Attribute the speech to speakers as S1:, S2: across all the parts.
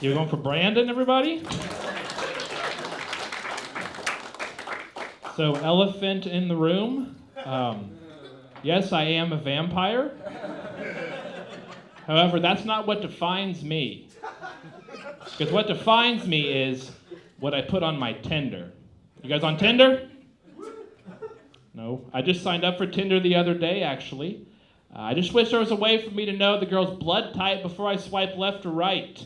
S1: You're going for Brandon, everybody? So, elephant in the room. Yes, I am a vampire. However, that's not what defines me. Because what defines me is what I put on my Tinder. You guys on Tinder? No. I just signed up for Tinder the other day, actually. I just wish there was a way for me to know the girl's blood type before I swipe left or right.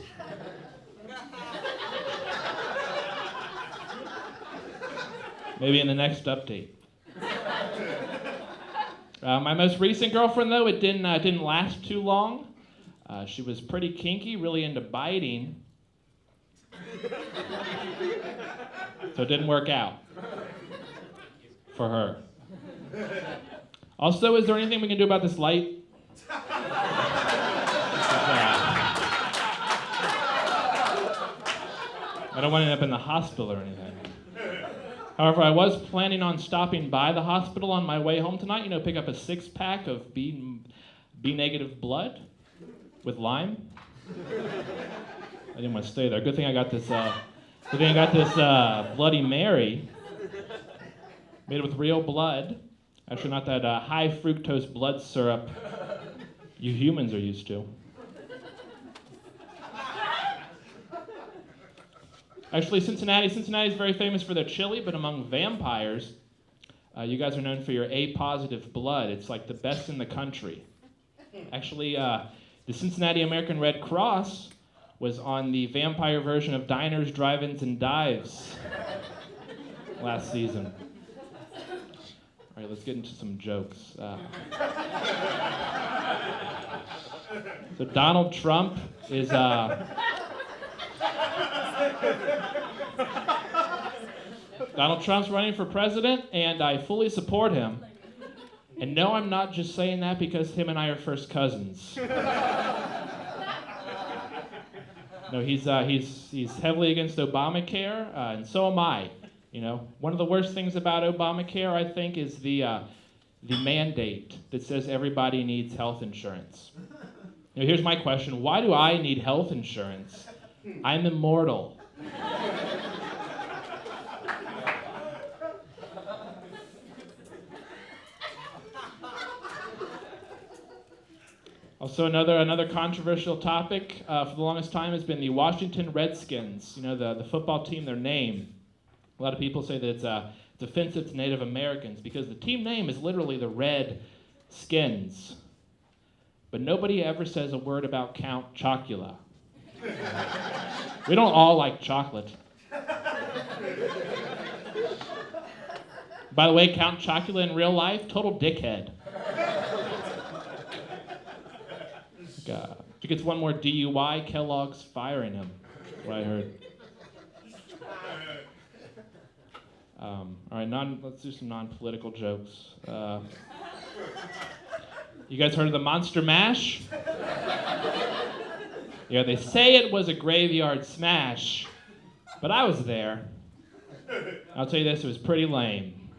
S1: Maybe in the next update. My most recent girlfriend, though, it didn't last too long. She was pretty kinky, really into biting. So it didn't work out for her. Also, is there anything we can do about this light? I don't want to end up in the hospital or anything. However, I was planning on stopping by the hospital on my way home tonight, pick up a 6-pack of B-negative blood with lime. I didn't want to stay there. Good thing I got this Bloody Mary made with real blood. Actually, not that high fructose blood syrup you humans are used to. Actually, Cincinnati is very famous for their chili, but among vampires, you guys are known for your A-positive blood. It's like the best in the country. Actually, the Cincinnati American Red Cross was on the vampire version of Diners, Drive-Ins, and Dives last season. All right, let's get into some jokes. So Donald Trump is... Donald Trump's running for president, and I fully support him. And no, I'm not just saying that because him and I are first cousins. No, he's heavily against Obamacare, and so am I. One of the worst things about Obamacare, I think, is the mandate that says everybody needs health insurance. Here's my question: why do I need health insurance? I'm immortal. Also, another controversial topic for the longest time has been the Washington Redskins. The football team, their name. A lot of people say that it's offensive to Native Americans because the team name is literally the Red Skins. But nobody ever says a word about Count Chocula. We don't all like chocolate. By the way, Count Chocula in real life, total dickhead. If he gets one more DUI, Kellogg's firing him. That's what I heard. All right, let's do some non-political jokes. You guys heard of the Monster Mash? Yeah, they say it was a graveyard smash, but I was there. I'll tell you this, it was pretty lame.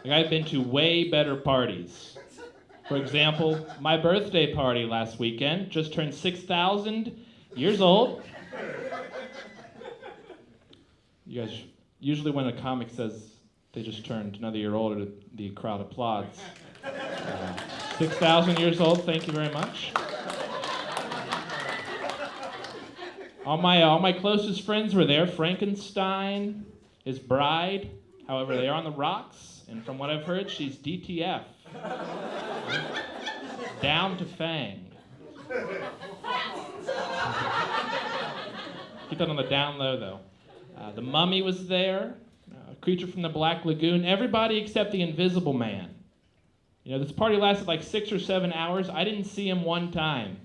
S1: I've been to way better parties. For example, my birthday party last weekend just turned 6,000 years old. You guys, usually when a comic says they just turned another year older, the crowd applauds. 6,000 years old, thank you very much. All my closest friends were there. Frankenstein, his bride. However, they are on the rocks, and from what I've heard, she's DTF. Down to Fang. Keep that on the down low, though. The Mummy was there. A creature from the Black Lagoon. Everybody except the Invisible Man. This party lasted like 6 or 7 hours. I didn't see him one time.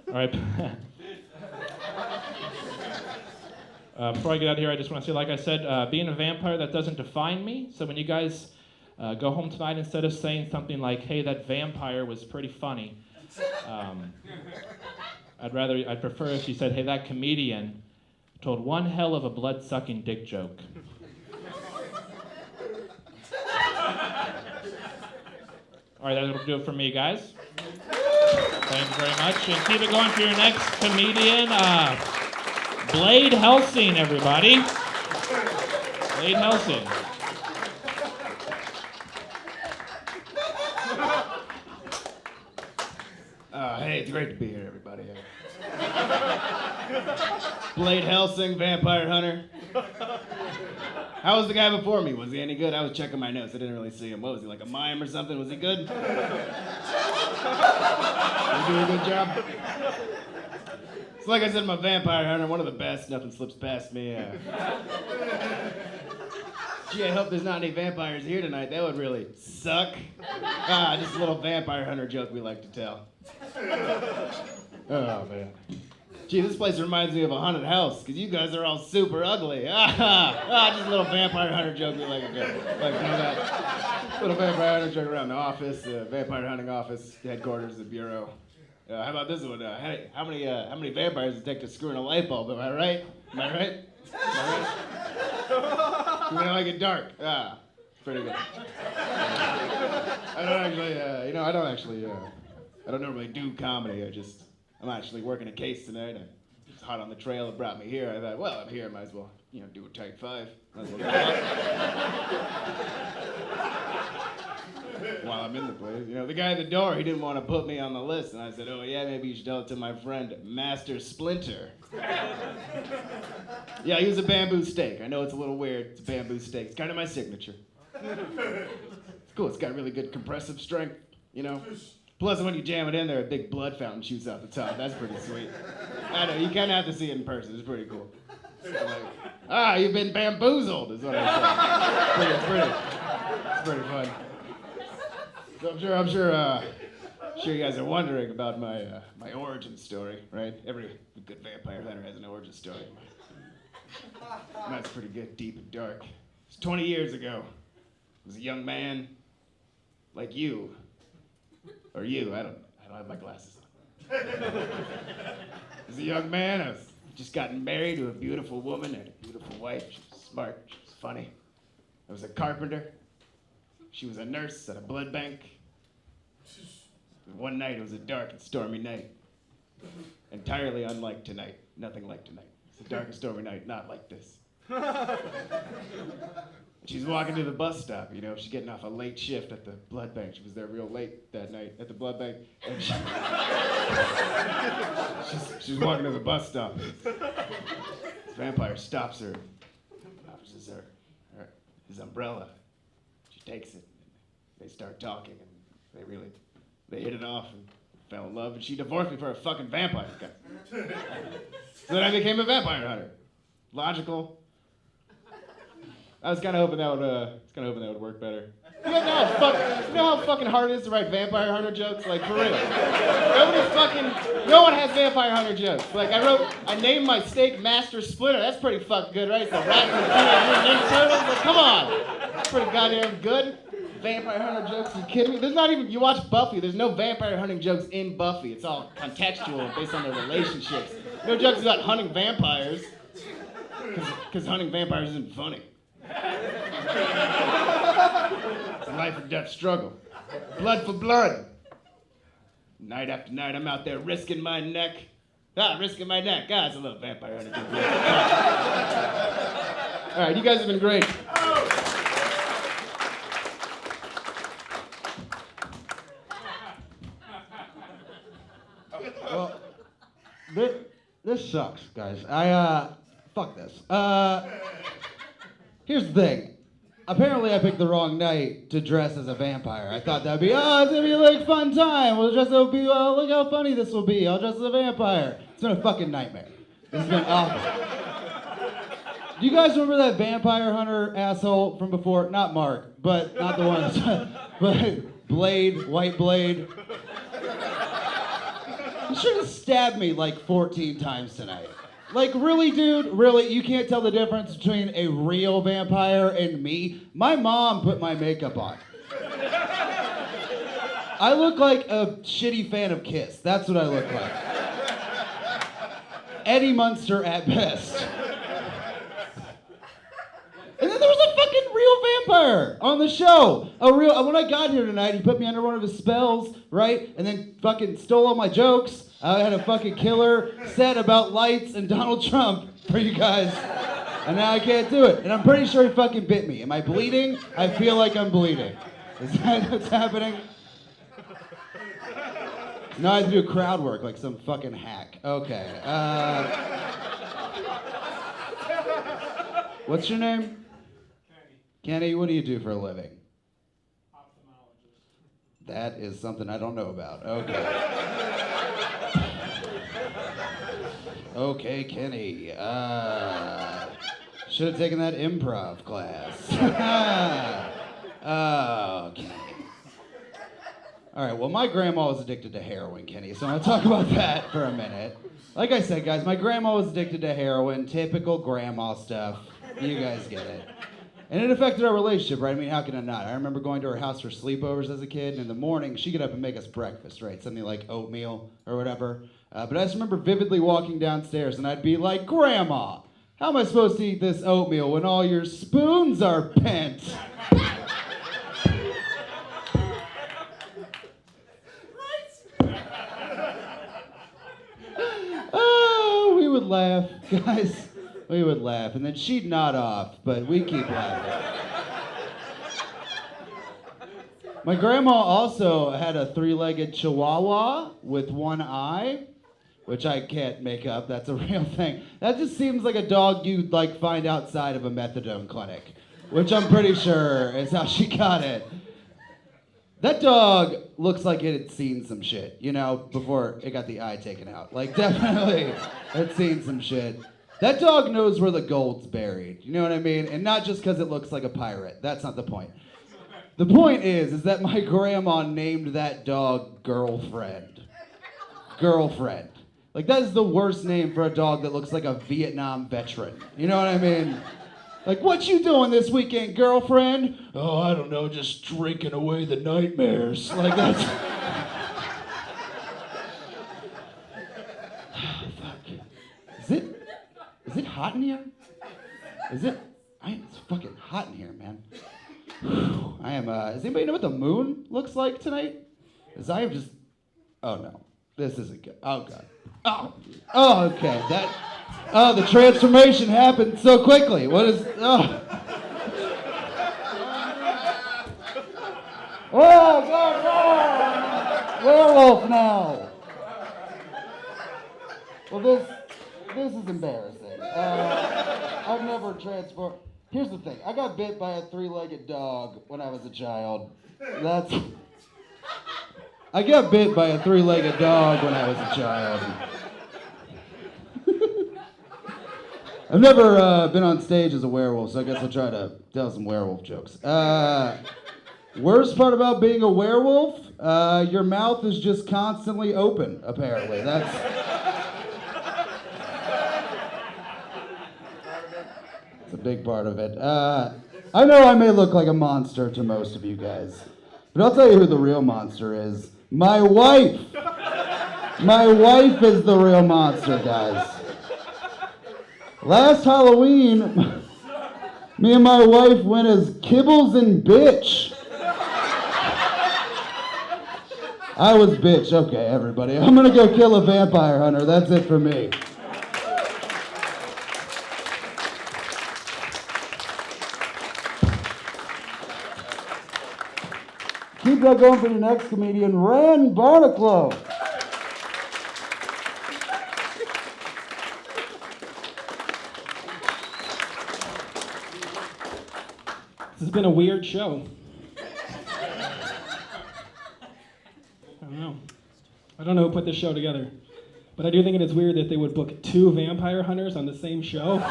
S1: All right. Before I get out of here, I just want to say, like I said, being a vampire, that doesn't define me. So when you guys go home tonight, instead of saying something like, hey, that vampire was pretty funny, I'd prefer if you said, hey, that comedian told one hell of a blood-sucking dick joke. All right, that'll do it for me, guys. Thank you very much. And keep it going for your next comedian, Blade Helsing, everybody. Blade Helsing.
S2: Hey, it's great to be here, everybody. Blade Helsing, vampire hunter. How was the guy before me? Was he any good? I was checking my notes. I didn't really see him. What was he, like a mime or something? Was he good? Did he do a good job? So like I said, I'm a vampire hunter, one of the best. Nothing slips past me. Gee, I hope there's not any vampires here tonight. That would really suck. Just a little vampire hunter joke we like to tell. Oh, man. Gee, this place reminds me of a haunted house, because you guys are all super ugly. Just a little vampire hunter joke we like to do. Like, you know that? Little vampire hunter joke around the office, vampire hunting office, headquarters, the bureau. How about this one? Hey, how many vampires does it take to screw in a light bulb? Am I right? Am I right? I like it dark. Pretty good. I don't normally do comedy. I'm actually working a case tonight. It's hot on the trail. It brought me here. I thought, well, I'm here. I might as well, do a tight five. Might as well go out. While I'm in the place, the guy at the door, he didn't want to put me on the list, and I said, oh yeah, maybe you should tell it to my friend, Master Splinter. Yeah, he was a bamboo steak. I know it's a little weird. It's a bamboo steak. It's kind of my signature. It's cool. It's got really good compressive strength, Plus, when you jam it in there, a big blood fountain shoots out the top. That's pretty sweet. I know, you kind of have to see it in person. It's pretty cool. Like, you've been bamboozled, is what I said. It's pretty fun. So I'm sure you guys are wondering about my origin story, right? Every good vampire hunter has an origin story. Mine's pretty good, deep and dark. It's 20 years ago. I was a young man like you. Or you, I don't have my glasses on. As a young man, I was just gotten married to a beautiful woman and a beautiful wife. She was smart, she was funny. I was a carpenter. She was a nurse at a blood bank. And one night, it was a dark and stormy night. Entirely unlike tonight. Nothing like tonight. It's a dark and stormy night, not like this. She's walking to the bus stop, she's getting off a late shift at the blood bank. She was there real late that night at the blood bank. And she's walking to the bus stop. This vampire stops her, offers her his umbrella. She takes it. They start talking, and they hit it off and fell in love, and she divorced me for a fucking vampire guy. So then I became a vampire hunter. Logical. I was kind of hoping that would work better. You know how fucking hard it is to write vampire hunter jokes? Like, for real. No one has vampire hunter jokes. Like, I named my steak Master Splinter. That's pretty fucking good, right? It's a rat and the Ninja Turtles. Like, come on. That's pretty goddamn good. Vampire hunter jokes? Are you kidding me? You watch Buffy, there's no vampire hunting jokes in Buffy. It's all contextual based on their relationships. No jokes about hunting vampires. Because hunting vampires isn't funny. It's a life or death struggle. Blood for blood. Night after night, I'm out there risking my neck. Risking my neck. It's a little vampire hunter joke. All right, you guys have been great.
S3: Well, this sucks, guys. Fuck this. Here's the thing. Apparently I picked the wrong night to dress as a vampire. I thought that'd be, it's gonna be like fun time. Look how funny this will be. I'll dress as a vampire. It's been a fucking nightmare. This has been awful. Do you guys remember that vampire hunter asshole from before? Not Mark, but not the ones. But Blade, White Blade. He should have stabbed me like 14 times tonight. Like, really, dude? Really? You can't tell the difference between a real vampire and me? My mom put my makeup on. I look like a shitty fan of Kiss. That's what I look like. Eddie Munster at best. And then there was a fucking real vampire on the show. When I got here tonight, he put me under one of his spells, right? And then fucking stole all my jokes. I had a fucking killer set about lights and Donald Trump for you guys. And now I can't do it. And I'm pretty sure he fucking bit me. Am I bleeding? I feel like I'm bleeding. Is that what's happening? No, I have to do crowd work like some fucking hack. Okay. What's your name? Kenny, what do you do for a living? Ophthalmologist. That is something I don't know about. Okay. Okay, Kenny. Should have taken that improv class. Okay. All right, well, my grandma was addicted to heroin, Kenny, so I'm gonna talk about that for a minute. Like I said, guys, my grandma was addicted to heroin, typical grandma stuff. You guys get it. And it affected our relationship, right? I mean, how can it not? I remember going to her house for sleepovers as a kid, and in the morning, she'd get up and make us breakfast, right? Something like oatmeal or whatever. But I just remember vividly walking downstairs, and I'd be like, Grandma, how am I supposed to eat this oatmeal when all your spoons are bent? Oh, we would laugh, guys. We would laugh, and then she'd nod off, but we keep laughing. My grandma also had a three-legged chihuahua with one eye, which I can't make up. That's a real thing. That just seems like a dog you'd like find outside of a methadone clinic, which I'm pretty sure is how she got it. That dog looks like it had seen some shit, you know, before it got the eye taken out. Like, definitely had seen some shit. That dog knows where the gold's buried, you know what I mean? And not just because it looks like a pirate. That's not the point. The point is that my grandma named that dog Girlfriend. Girlfriend. Like, that is the worst name for a dog that looks like a Vietnam veteran. You know what I mean? Like, what you doing this weekend, girlfriend? Oh, I don't know, just drinking away the nightmares. Like, that's... Fuck. Is it hot in here? It's fucking hot in here, man. Whew. Does anybody know what the moon looks like tonight? Because I am just... Oh, no. This isn't good. Oh, God. Oh, okay. The transformation happened so quickly. What is... Oh, God. Werewolf now. Well, this is embarrassing. I've never transformed... Here's the thing. I got bit by a three-legged dog when I was a child. I got bit by a three-legged dog when I was a child. I've never been on stage as a werewolf, so I guess I'll try to tell some werewolf jokes. Worst part about being a werewolf? Your mouth is just constantly open, apparently. That's a big part of it. I know I may look like a monster to most of you guys, but I'll tell you who the real monster is. My wife! My wife is the real monster, guys. Last Halloween, me and my wife went as Kibbles and Bitch. I was Bitch. Okay, everybody. I'm gonna go kill a vampire hunter. That's it for me. Keep that going for your next comedian, Rand Barnacle.
S4: This has been a weird show. I don't know who put this show together, but I do think it is weird that they would book two vampire hunters on the same show.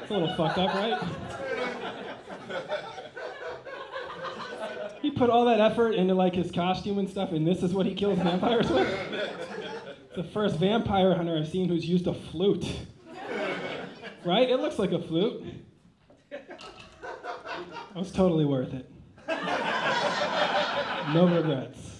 S4: It's a little fucked up, right? He put all that effort into like his costume and stuff, and this is what he kills vampires with? The first vampire hunter I've seen who's used a flute. Right? It looks like a flute. It was totally worth it. No regrets.